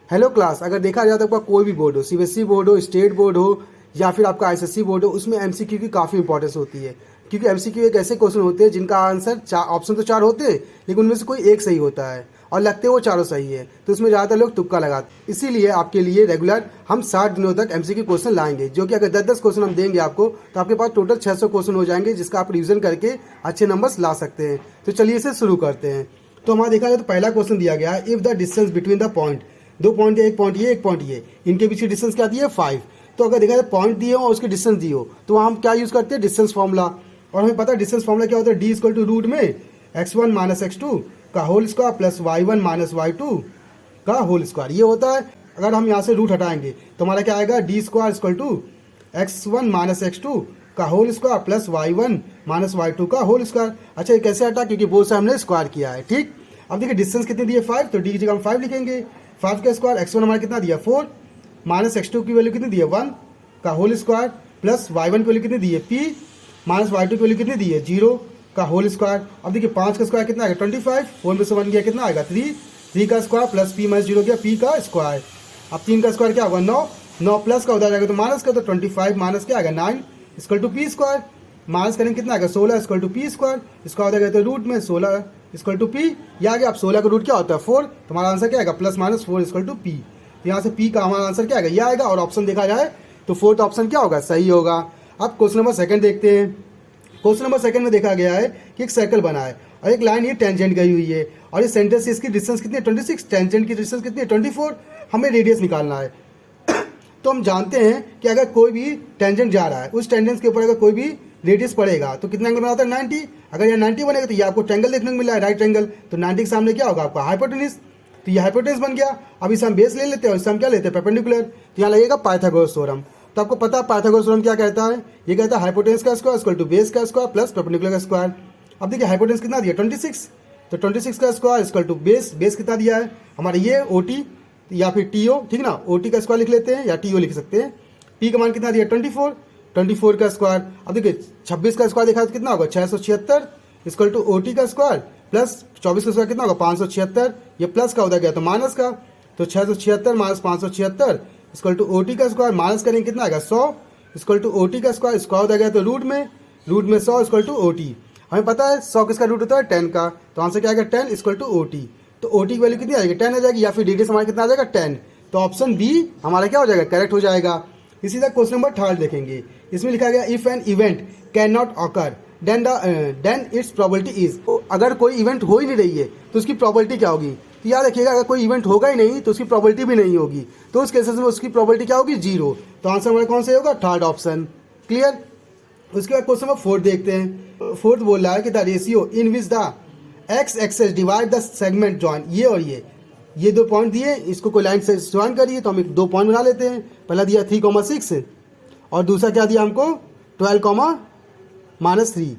Hello class, अगर देखा जाए तो आपका कोई भी बोर्ड हो, सीबीएसई बोर्ड हो, स्टेट बोर्ड हो या फिर आपका आईसीएसई बोर्ड हो, उसमें एमसीक्यू की काफ़ी इंपॉर्टेंस होती है। क्योंकि एमसीक्यू एक ऐसे क्वेश्चन होते हैं जिनका आंसर ऑप्शन तो 4 होते हैं, लेकिन उनमें से कोई एक सही होता है और लगते वो चारों सही है, तो उसमें ज़्यादातर लोग तुक्का लगाते हैं। इसीलिए आपके लिए रेगुलर हम 60 दिनों तक एमसीक्यू क्वेश्चन लाएंगे, जो कि अगर 10-10 क्वेश्चन हम देंगे आपको, तो आपके पास टोटल 600 क्वेश्चन हो जाएंगे, जिसका आप रिविजन करके अच्छे नंबर्स ला सकते हैं। तो चलिए इसे शुरू करते हैं। तो हमारा देखा जाए तो पहला क्वेश्चन दिया गया है, if the distance between the point, 2 point है, 1 पॉइंट ये, 1 पॉइंट ये, इनके बीच की डिस्टेंस क्या दी है 5। तो अगर देखा जाए पॉइंट दिए हो और उसकी डिस्टेंस दी हो, तो वहाँ हम क्या यूज़ करते हैं, डिस्टेंस फॉर्मूला। और हमें पता है डिस्टेंस फॉर्मूला क्या होता है, डी इक्वल टू रूट में x1 माइनस x2 का whole square plus y1 minus y2 का होल स्क्वायर, ये होता है। अगर हम यहाँ से रूट हटाएंगे तो हमारा क्या आएगा, D square equal to x1 minus x2 का whole square plus y1 minus y2 का होल स्क्वायर। अच्छा, ये कैसे हटा, क्योंकि बोथ से हमने स्क्वायर किया है। ठीक, अब देखिए डिस्टेंस कितनी दी है 5, तो डी की जगह हम 5 लिखेंगे। 5 का स्क्वायर x1 हमारा कितना दिया 4, माइनस x2 की वैल्यू कितनी दी है 1 का होल स्क्वायर प्लस y1 की वैल्यू कितनी दी है p माइनस y2 की वैल्यू कितनी दी है 0 का होल स्क्वायर। अब देखिए 5 का स्क्वायर कितना आएगा 25, 4 में से 1 गया कितना आएगा 3 का स्क्वायर प्लस p माइनस 0 गया p का स्क्वायर। अब 3 का स्क्वायर क्या होगा 9 प्लस का उधर जाएगा तो माइनस का, तो 25 माइनस क्या आएगा 9 equal to p square. Minus करेंगे कितना आएगा 16 इक्वल टू p स्क्वायर। इसका उधर गया तो रूट में 16 इक्वल टू p, ये आ गया। अब 16 का रूट क्या होता है 4, तो हमारा आंसर क्या आएगा plus minus 4 equal to p। यहाँ से p का हमारा आंसर क्या आएगा, ये आएगा। और ऑप्शन देखा जाए तो फोर्थ ऑप्शन क्या होगा, सही होगा। अब क्वेश्चन नंबर सेकंड देखते हैं। क्वेश्चन नंबर सेकंड में देखा गया है कि एक सर्कल बना है और एक लाइन ये टेंजेंट गई हुई है, और ये सेंटर से इसकी डिस्टेंस कितनी है 26, टेंजेंट की डिस्टेंस कितनी है 24। हमें रेडियस निकालना है। तो हम जानते हैं कि अगर कोई भी टेंजेंट जा रहा है, उस टेंजेंट के ऊपर अगर कोई भी रेडियस पड़ेगा तो कितना एंगल बनाता है 90। अगर ये 90 बनेगा तो ये आपको ट्रायंगल देखने को मिला है, राइट ट्रायंगल। तो 90 के सामने क्या होगा आपका हाइपोटेन्यूज, तो ये हाइपोटेन्यूज बन गया। अब इसे हम बेस ले लेते हैं और इसे हम क्या लेते हैं परपेंडिकुलर, तो यहाँ लगेगा पाइथागोरस थ्योरम। तो आपको पता है पाइथागोरस थ्योरम क्या कहता है, ये कहता है हाइपोटेन्यूज का स्क्वायर इक्वल टू बेस का स्क्वायर प्लस परपेंडिकुलर का स्क्वायर। अब देखिए हाइपोटेन्यूज कितना दिया 26, तो 26 का स्क्वायर इक्वल टू बेस कितना दिया है हमारा ये OT या फिर TO, ठीक ना। OT का स्क्वायर लिख लेते हैं या TO लिख सकते हैं। P का मान कितना दिया 24 का स्क्वायर। अब देखिए 26 का स्क्वायर देखा तो कितना होगा 676 इक्वल टू OT का स्क्वायर प्लस 24 का स्क्वायर कितना होगा 576, ये प्लस का उधर गया तो माइनस का, तो 676 माइनस 576 इक्वल टू OT का स्क्वायर। माइनस करेंगे कितना आएगा 100 इक्वल टू OT का स्क्वायर उधर गया तो रूट में 100 इक्वल टू OT। हमें पता है 100 किसका रूट होता है 10 का, तो आंसर क्या आएगा 10 इक्वल टू OT। तो OT की वैल्यू कितनी आएगी 10 आ जाएगी, या फिर रेडियस हमारा कितना आ जाएगा 10। तो ऑप्शन बी हमारा क्या हो जाएगा करेक्ट हो जाएगा। इसी तरह क्वेश्चन नंबर 3 देखेंगे। इसमें लिखा गया if an event can not occur then its probability is. अगर कोई इवेंट हो ही नहीं रही है तो उसकी प्रोबेबिलिटी क्या होगी, तो याद रखिएगा अगर कोई इवेंट होगा ही नहीं तो उसकी प्रोबेबिलिटी भी नहीं होगी, तो उस केसेस में उसकी प्रोबेबिलिटी क्या होगी 0। तो आंसर हमारा कौन सा होगा थर्ड ऑप्शन। क्लियर। उसके बाद क्वेश्चन नंबर 4 देखते हैं। फोर्थ बोल रहा है कि the ratio in which the X axis divide the segment join, ये और ये 2 पॉइंट दिए, इसको कोई लाइन से ज्वाइन करिए, तो हम 2 पॉइंट बना लेते हैं। पहला दिया 3,6 और दूसरा क्या दिया हमको 12,-3।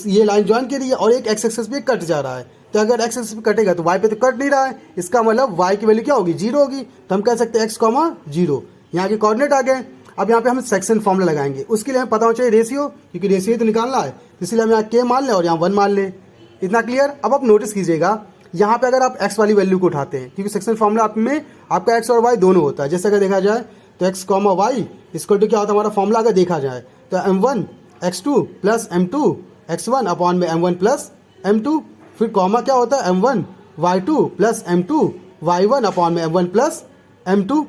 ये लाइन ज्वाइन करिए और एक एक्स एक्सेस पे कट जा रहा है, तो अगर एक्स एक्सेस पे कटेगा तो वाई पे तो कट नहीं रहा है, इसका मतलब वाई की वैल्यू क्या होगी 0 होगी। तो हम कह सकते हैं x,0। यहाँ के कोऑर्डिनेट आ गए। अब यहाँ पे हम सेक्शन फॉर्मूला लगाएंगे, उसके लिए हमें पता होना चाहिए रेशियो, क्योंकि रेशियो तो निकालना है, इसलिए हम यहाँ k मान लें और यहाँ 1 मान लें। इतना क्लियर। अब आप नोटिस कीजिएगा यहाँ पे अगर आप x वाली वैल्यू को उठाते हैं, क्योंकि सेक्शन फॉर्मूला में आपका x और y दोनों होता है। जैसे अगर देखा जाए तो x, y इक्वल टू क्या होता है हमारा फॉर्मूला, अगर देखा जाए तो m1 x2 plus m2 x1 upon में m1 प्लस m2, फिर कॉमा क्या होता है m1 y2 plus m2 y1 upon में m1 प्लस m2।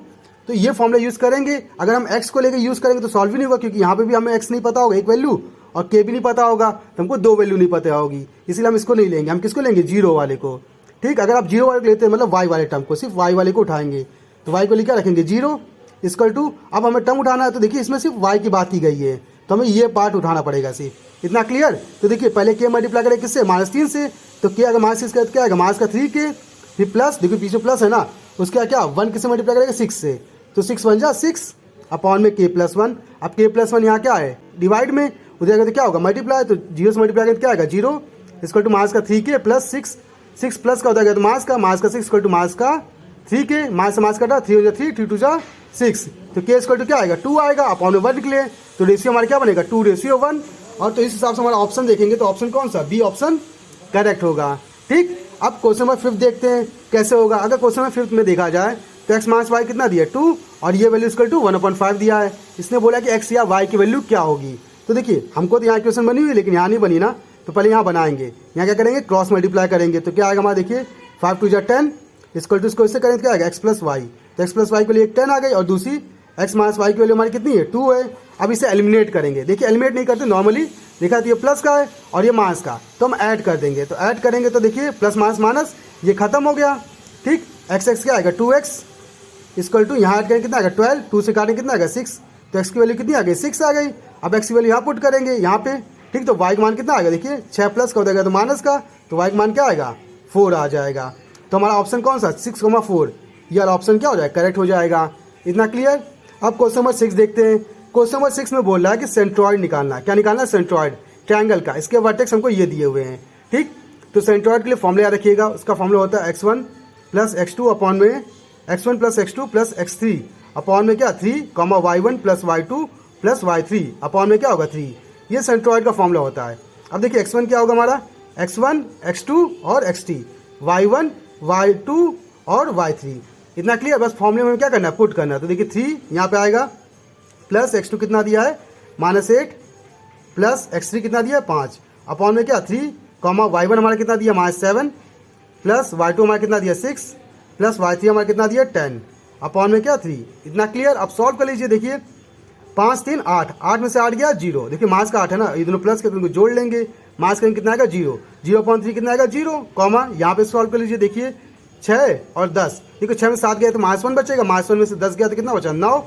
तो ये फॉर्मूला यूज़ करेंगे। अगर हम x को लेकर यूज़ करेंगे तो सॉल्व ही नहीं होगा, क्योंकि यहाँ पे भी हमें x नहीं पता होगा एक वैल्यू, और k भी नहीं पता होगा, तो हमको 2 वैल्यू नहीं पता होगी, इसलिए हम इसको नहीं लेंगे। हम किसको लेंगे 0 वाले को। ठीक, अगर आप 0 वाले को लेते हैं मतलब y वाले टर्म को, सिर्फ y वाले को उठाएंगे, तो y को लेकर रखेंगे 0 इक्वल टू। अब हमें टर्म उठाना है, तो देखिए इसमें सिर्फ y की बात की गई है, तो हमें ये पार्ट उठाना पड़ेगा सिर्फ। इतना क्लियर। तो देखिए पहले k मल्टीप्लाई करें किससे -3 से, तो k अगर -6 का क्या आएगा माइनस का 3k, फिर प्लस, देखिए पीछे प्लस है ना, उसका क्या 1 किससे मल्टीप्लाई करेगा 6 से, तो 6 बन जा 6 अपॉन में k+1। अब k+1 यहाँ क्या है डिवाइड में, उधर तो क्या होगा मल्टीप्लाई, तो 0 से मल्टीप्लाई करें क्या आएगा 0 इक्वल टू माइनस का 3k प्लस 6 प्लस का उधर गया तो माइनस का 6 इक्वल टू माइनस का 3k, माइनस से माइनस कटा 3 हो जा 3, 3 2 जा 6, तो k इक्वल टू क्या आएगा 2 आएगा अपॉन में 1 निकले, तो रेशियो हमारा क्या बनेगा 2:1। और तो इस हिसाब से हमारा ऑप्शन देखेंगे तो ऑप्शन कौन सा बी ऑप्शन करेक्ट होगा। ठीक, अब क्वेश्चन नंबर 5 देखते हैं कैसे होगा। अगर क्वेश्चन नंबर 5 में देखा जाए तो x माइनस वाई कितना दिया 2 और ये वैल्यू इक्वल टू 1/5 दिया है। इसने बोला कि x या y की वैल्यू क्या होगी। तो देखिए हमको तो यहाँ क्वेश्चन बनी हुई है लेकिन यहाँ नहीं बनी ना, तो पहले यहाँ बनाएंगे। यहाँ क्या करेंगे, क्रॉस मल्टीप्लाई करेंगे तो क्या आएगा हमारा, देखिए 5 2 10 इक्वल टू इसको इससे करेंगे तो क्या आएगा x प्लस वाई। तो x प्लस वाई के लिए 10 आ गई और दूसरी x माइनस वाई की वैल्यू हमारी कितनी है 2 है। अब इसे एलिमिनेट करेंगे। देखिए एलिमिनेट नहीं करते नॉर्मली, देखा तो ये प्लस का है और ये माइनस का, तो हम ऐड कर देंगे। तो ऐड करेंगे तो देखिए प्लस माइनस माइनस ये खत्म हो गया। ठीक, x क्या आएगा 2x इक्वल टू यहाँ ऐड करेंगे कितना आएगा 12, 2 से काटेंगे कितना आएगा 6, तो x की वैल्यू कितनी आ गई 6 आ गई। अब x की वैल्यू यहाँ पुट करेंगे यहाँ पे। ठीक, तो y का मान कितना आएगा, देखिए 6 प्लस का हो जाएगा तो माइनस का, तो y का मान क्या आएगा 4 आ जाएगा। तो हमारा ऑप्शन कौन सा 6,4, ये वाला ऑप्शन क्या हो जाएगा, करेक्ट हो जाएगा। इतना क्लियर। अब क्वेश्चन नंबर 6 देखते हैं। क्वेश्चन नंबर 6 में बोल रहा है कि सेंट्रॉइड निकालना है। क्या निकालना है, सेंट्रॉइड ट्रायंगल का। इसके वर्टेक्स हमको ये दिए हुए हैं। ठीक, तो सेंट्रॉइड के लिए फॉर्मूला याद रखिएगा। उसका फॉर्मूला होता है x1 प्लस x2 अपॉन में x1 plus x2 plus x3 upon में क्या 3 comma y1 plus y2 plus y3 upon में क्या होगा 3। ये सेंट्रॉइड का फॉर्मूला होता है। अब देखिए x1 क्या होगा हमारा, x1 x2 और x3, y1 y2 और y3। इतना क्लियर। बस फॉर्मूले में क्या करना है, पुट करना है। तो देखिए 3 यहाँ पे आएगा प्लस x2 कितना दिया है -8 प्लस x3 कितना दिया है 5 अपॉन में क्या 3 कॉमा y1 हमारा कितना दिया -7 प्लस y2 हमारा कितना दिया 6 प्लस y3 हमारा कितना दिया 10 अपॉन में क्या 3। इतना क्लियर। अब सॉल्व कर लीजिए। देखिए 5 3 8, 8 में से 8 गया 0। देखिए मास का 8 है ना, ये दोनों प्लस के तो इनको जोड़ लेंगे। मास करेंगे कितना आएगा 0, 0/3 कितना आएगा 0 कॉमा यहाँ पे सॉल्व कर लीजिए। देखिए 6 और 10, देखिए 6 में 7 गया तो -1 बचेगा, -1 में से 10 गया तो कितना बचा 9,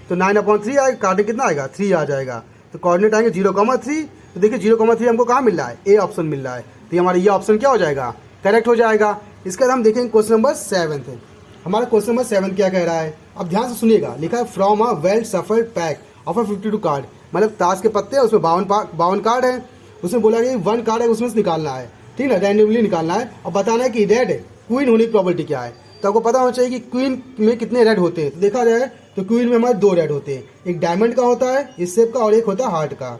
तो 9/3 आएगा, काटे कितना आएगा 3 आ जाएगा। तो कोऑर्डिनेट आएंगे 0,3। तो देखिए 0,3 हमको कहाँ मिल रहा है, ए ऑप्शन मिल रहा है। तो हमारा ये ऑप्शन क्या हो जाएगा, करेक्ट हो जाएगा। इसके बाद हम देखेंगे क्वेश्चन नंबर 7 है। हमारा क्वेश्चन नंबर 7 क्या कह रहा है, अब ध्यान से सुनिएगा। लिखा है from a well shuffled pack of 52 card, मतलब ताश के पत्ते हैं उसमें 52 कार्ड है। उसमें बोला कि 1 कार्ड है उसमें से निकालना है। ठीक है, रैंडमली निकालना है और बताना है कि रेड क्वीन होने की प्रोबेबिलिटी क्या है। तो आपको पता होना चाहिए कि क्वीन में कितने रेड होते हैं। तो देखा जाए तो क्वीन में हमारे 2 रेड होते हैं, एक डायमंड का होता है इस शेप का और एक होता है हार्ट का।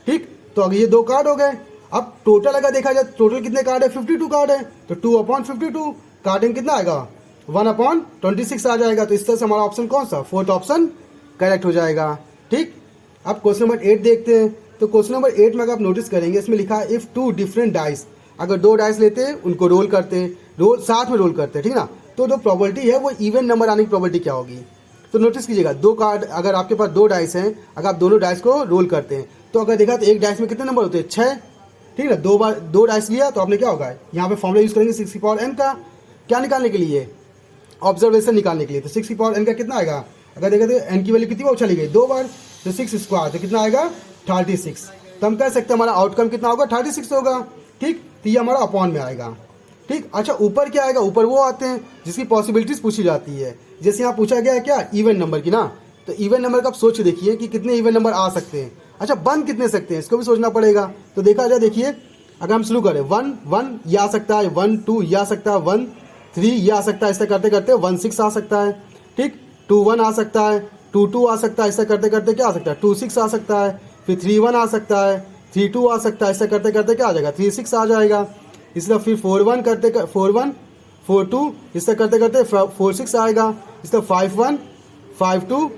ठीक, तो अगर ये 2 कार्ड हो गए। अब टोटल अगर देखा जाए टोटल कितने कार्ड है 52 कार्ड है, तो 2/52 कार्डिंग कितना आएगा 1/26 आ जाएगा। तो इस तरह से हमारा ऑप्शन कौन सा, 4th ऑप्शन करेक्ट हो जाएगा। ठीक, अब क्वेश्चन नंबर 8 देखते हैं। तो क्वेश्चन नंबर 8 में अगर आप नोटिस करेंगे इसमें लिखा है इफ 2 डिफरेंट डाइस, अगर 2 डाइस लेते हैं उनको रोल करते हैं, रोल साथ में रोल करते हैं, ठीक ना, तो जो प्रोबेबिलिटी है वो इवन नंबर आने की प्रोबेबिलिटी क्या होगी। तो नोटिस कीजिएगा 2 कार्ड, अगर आपके पास 2 डाइस हैं, अगर आप दोनों डाइस को रोल करते हैं तो अगर देखा तो एक डाइस में कितने नंबर होते हैं 6। ठीक है, 2 बार 2 डाइस लिया तो आपने क्या होगा, यहाँ पे फॉर्मूला यूज करेंगे 6 की पावर n का, क्या निकालने के लिए, ऑब्जर्वेशन निकालने के लिए। तो 6 की पावर n का कितना आएगा, अगर देखा तो n की वैल्यू कितनी बार चली गई 2 बार, तो 6 स्क्वायर तो कितना आएगा 36। तो हम कह सकते हैं हमारा आउटकम कितना होगा 36 होगा। ठीक, तो ये हमारा अपॉन में आएगा। ठीक, अच्छा ऊपर क्या आएगा, ऊपर वो आते हैं जिसकी पॉसिबिलिटीज पूछी जाती है। जैसे यहाँ पूछा गया है क्या, इवन नंबर की ना, तो इवन नंबर का आप सोच देखिए कि कितने इवन नंबर आ सकते हैं। अच्छा बन कितने सकते हैं, इसको भी सोचना पड़ेगा। तो देखा जाए, देखिए अगर हम शुरू करें 1 1 ये आ सकता है, 1 2 ये आ सकता है, 1 3 ये आ सकता है, ऐसा करते करते 1 6 आ सकता है। ठीक, 2 1 आ सकता है, 2 2 आ सकता है, ऐसा करते करते क्या आ सकता है 2 6 आ सकता है, फिर 3 1 आ सकता है, 3 2 आ सकता है, ऐसा करते करते क्या आ जाएगा 3 6 आ जाएगा। इसलिए फिर 4 1 करते 4 1 4 2 इससे करते करते 4 6 आएगा। इसलिए 5 1 5 2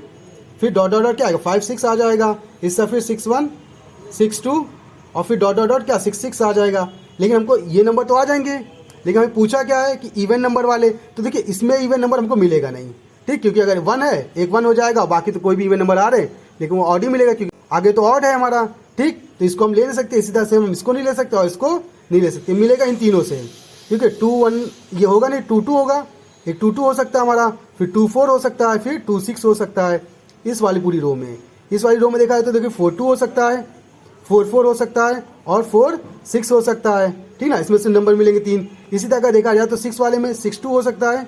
फिर डॉट डॉट डॉट क्या आएगा 5 6 आ जाएगा। इससे फिर 6 1 6 2 और फिर डॉट डॉट डॉट क्या 6 6 आ जाएगा। लेकिन हमको ये नंबर तो आ जाएंगे, लेकिन हमें पूछा क्या है कि इवन नंबर वाले। तो देखिए इसमें इवन नंबर हमको मिलेगा नहीं। ठीक, क्योंकि अगर 1 है, एक 1 हो जाएगा, बाकी तो कोई भी इवन नंबर आ रहे हैं, लेकिन वो ऑड ही मिलेगा क्योंकि आगे तो ऑड है हमारा। ठीक, तो इसको हम ले सकते हैं, इसी तरह से हम इसको नहीं ले सकते और इसको नहीं ले सकते, मिलेगा इन तीनों से। ठीक है, 2 1 ये होगा नहीं, 2 2 होगा, एक 2 2 हो सकता है हमारा, फिर 2 4 हो सकता है, फिर 2 6 हो सकता है इस वाली पूरी रो में। इस वाली रो में देखा है तो देखिए 4 2 हो सकता है, 4 4 हो सकता है और 4 6 हो सकता है। ठीक ना, इसमें से नंबर मिलेंगे 3। इसी तरह का देखा जाए तो 6 वाले में 6 2 हो सकता है,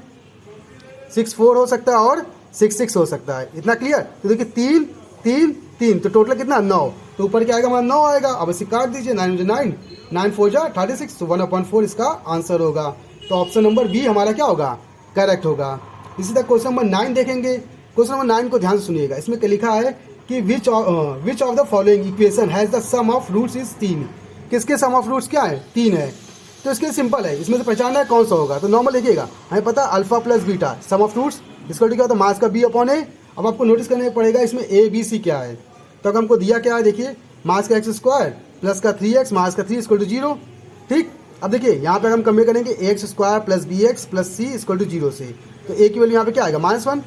6 4 हो सकता है और 6 6 हो सकता है। इतना क्लियर। तो देखिए 3 3 3 तो टोटल कितना 9, तो ऊपर क्या आएगा हमारा 9 आएगा। अब इसे काट दीजिए, 9 9 9 4 जा 36, तो 1/4 इसका आंसर होगा। तो ऑप्शन नंबर बी हमारा क्या होगा, करेक्ट होगा। इसी तरह क्वेश्चन नंबर 9 देखेंगे। क्वेश्चन नंबर 9 को ध्यान से सुनिएगा। इसमें क्या लिखा है कि which of the following equation has the sum of roots is 3। किसके सम ऑफ रूट्स क्या है 3 है। तो इसके लिए सिंपल है, इसमें से पहचानना है कौन सा होगा। तो नॉर्मल देखिएगा, हमें पता है alpha plus beta sum of roots इसको क्या होता है मास का बी अपॉन ए। अब आपको नोटिस करना पड़ेगा इसमें ए बी सी क्या है। तो अगर हमको दिया क्या है, देखिए मास का एक्स स्क्वायर प्लस का 3x मास का 3 इक्वल टू 0। ठीक, अब देखिए यहाँ पे हम कंपेयर करेंगे A X square plus B X plus C equal to 0 से। तो ए की वैल्यू यहाँ पे क्या आएगा -1।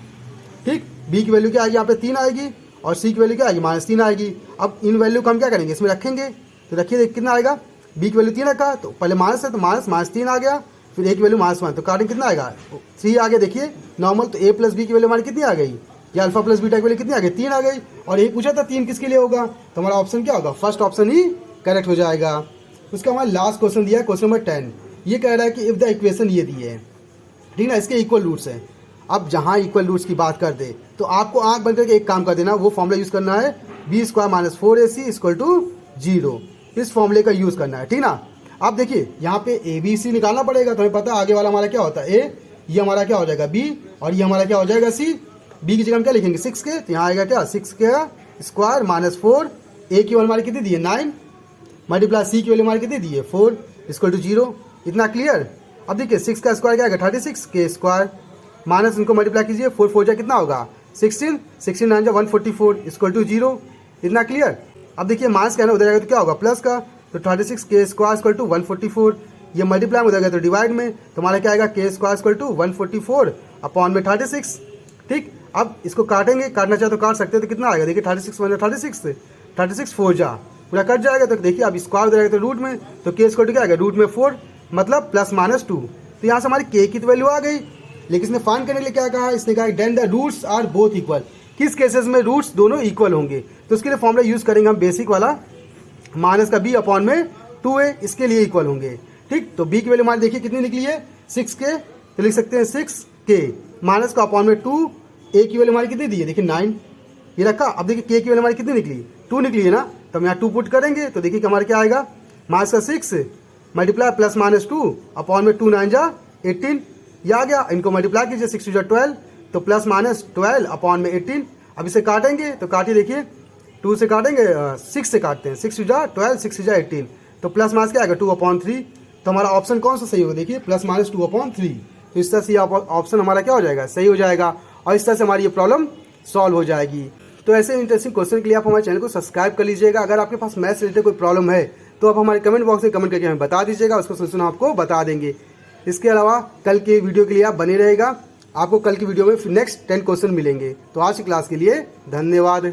ठीक, बी की वैल्यू क्या आएगी यहाँ पे 3 आएगी और सी की वैल्यू क्या आएगी -3 आएगी। अब इन वैल्यू को हम क्या करेंगे इसमें रखेंगे। तो रखिए कितना आएगा, बी की वैल्यू 3 रखा तो पहले माइनस है तो -3 आ गया, फिर ए की वैल्यू -1 तो काटेंगे कितना आएगा 3 आ गया। देखिए नॉर्मल तो ए प्लस बी की वैल्यू हमारी कितनी आ गई, या अल्फा प्लस बीटा की वैल्यू कितनी आ गई 3 आ गई। और यही पूछा था 3 किसके लिए होगा, तो हमारा ऑप्शन क्या होगा, फर्स्ट ऑप्शन ही करेक्ट हो जाएगा। उसका हमारा लास्ट क्वेश्चन दिया है क्वेश्चन नंबर 10। ये कह रहा है कि इफ द इक्वेशन ये दी है, ठीक ना, इसके इक्वल रूट्स हैं। अब जहाँ इक्वल रूट्स की बात कर दे तो आपको आंख बंद करके एक काम कर देना, वो फॉर्मूला यूज़ करना है B square minus 4ac equal to 0। इस फॉर्मूले का यूज़ करना है, ठीक ना। अब देखिए यहाँ पे ए बी सी निकालना पड़ेगा, तो हमें पता है आगे वाला हमारा क्या होता है ए, ये हमारा क्या हो जाएगा बी और ये हमारा क्या हो जाएगा सी। बी की जगह हम क्या लिखेंगे 6 के, तो यहाँ आएगा क्या 6 के स्क्वायर माइनस 4। ए की वैल्यू हमारी कितनी दी है 9 मल्टीप्लाई सी की वैल्यू हमारी कितनी दी है 4 इक्वल टू 0। इतना क्लियर। अब देखिए 6 का स्क्वायर क्या आएगा 36 के स्क्वायर माइनस इनको मल्टीप्लाई कीजिए 4 4 जा कितना होगा 16 16 9 जा 144 इक्वल टू 0। इतना क्लियर। अब देखिए माइनस का है ना, उधर जाएगा तो क्या होगा प्लस का, तो 36 के स्क्वायर इक्वल टू 144। ये मल्टीप्लाई में उधर गया तो डिवाइड में, तो हमारा क्या आएगा के स्क्वायर इक्वल टू 144 अपॉन में 36। ठीक, अब इसको काटेंगे, काटना चाहे तो काट सकते हैं, तो कितना आएगा देखिए 36 वन 36 4 जा पूरा कट जाएगा। तो देखिए अब स्क्वायर उधर आएगा तो रूट में, तो के स्क्वायर क्या आएगा रूट में 4 मतलब प्लस माइनस 2। तो यहाँ से हमारी के की तो वैल्यू आ गई, लेकिन इसने फाइंड करने के लिए क्या कहा, इसने कहा then the roots are both equal. किस केसेस में रूट्स दोनों इक्वल होंगे, तो इसके लिए फॉर्मूला यूज करेंगे हम बेसिक वाला माइनस का बी अपॉन में 2a, इसके लिए इक्वल होंगे। ठीक, तो b की वैल्यू हमारी देखिए कितनी निकली है 6 के, तो लिख सकते हैं 6 के माइनस का अपॉन में 2। a की वैल्यू हमारी कितनी दी है देखिए 9 ये रखा। अब देखिए k की वैल्यू हमारी कितनी निकली 2 निकली है ना, तो हम यहाँ 2 पुट करेंगे तो देखिए हमारा क्या आएगा माइनस का 6 मल्टीप्लाई प्लस माइनस 2 अपॉन में 2 9 जा 18 ये आ गया। इनको मल्टीप्लाई कीजिए 6 2 जा 12 तो प्लस माइनस 12 अपॉन में 18। अब इसे काटेंगे तो काटिए देखिए 2 से काटेंगे 6 से काटते हैं 6 जा 12 6 जा 18 तो प्लस माइनस क्या आएगा 2/3। तो हमारा ऑप्शन कौन सा सही होगा देखिए प्लस माइनस 2/3। तो इस तरह से ऑप्शन हमारा क्या हो जाएगा सही हो जाएगा और इस तरह से हमारी ये प्रॉब्लम सॉल्व हो जाएगी। तो ऐसे इंटरेस्टिंग क्वेश्चन के लिए आप हमारे चैनल को सब्सक्राइब कर लीजिएगा। अगर आपके पास मैथ्स रिलेटेड कोई प्रॉब्लम है तो आप हमारे कमेंट बॉक्स में कमेंट करके हमें बता दीजिएगा, उसको सोल्यूशन आपको बता देंगे। इसके अलावा कल के वीडियो के लिए आप बने रहेगा, आपको कल की वीडियो में नेक्स्ट 10 क्वेश्चन मिलेंगे। तो आज की क्लास के लिए धन्यवाद।